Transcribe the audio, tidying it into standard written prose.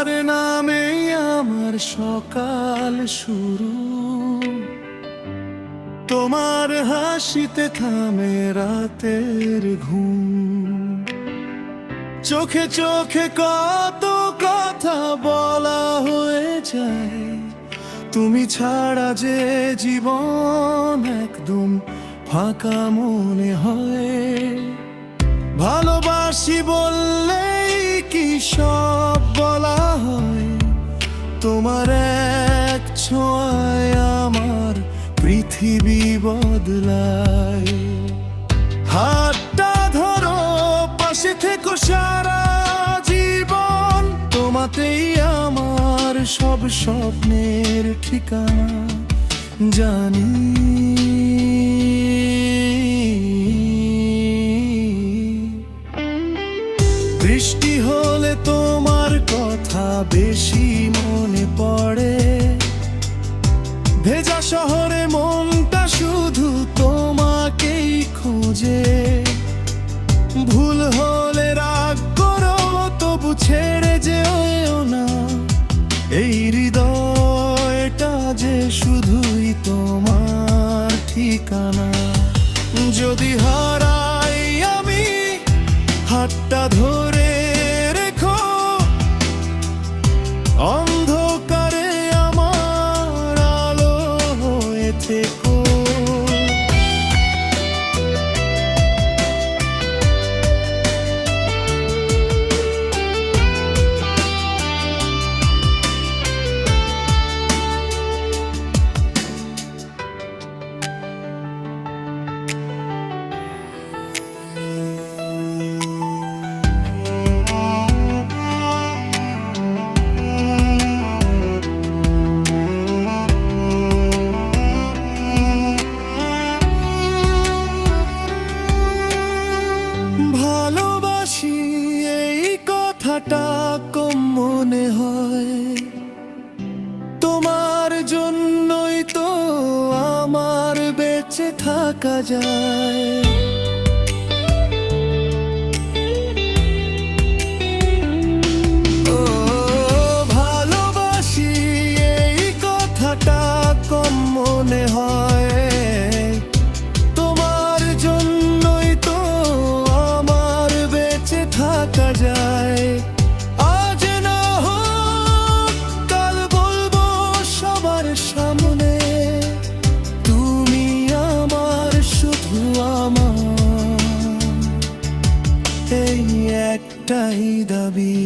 তোমার নামে আমার সকাল শুরু, তোমার হাসিতে থামে রাতের ঘুম। চোখে চোখে কত কথা বলা হয়ে যায়, তুমি ছাড়া যে জীবন একদম ফাঁকা মনে হয়। ভালোবাসি বললেই কি সব বলা হয়, তোমার এক ছোঁয়ায় আমার পৃথিবী বদলায়। হাতটা ধরো, পাশে থেকো সারা জীবন, তোমাতেই আমার সব স্বপ্নের ঠিকানা জানি। বৃষ্টি হলে তোমার কথা বেশি মনে পড়ে, ভেজা শহরে মনটা শুধু তোমাকেই খোঁজে। ভুল হলে রাগ করো, তবু ছেড়ে যেও না, এই হৃদয়টা যে শুধুই তোমার ঠিকানা। যদি হারাই আমি, হাতটা ধরে রেখো, অন্ধকারে আমার আলো হয়ে থেকো। ভালোবাসি এই কথাটা কম মনে হয়, তোমার জন্যই তো আমার বেঁচে থাকা যায়। ও ভালোবাসি এই কথাটা কম মনে হয়, থাকা যায়। আজ না হোক কাল বলবো সবার সামনে, তুমি আমার শুধু আমার, এই একটাই দাবি।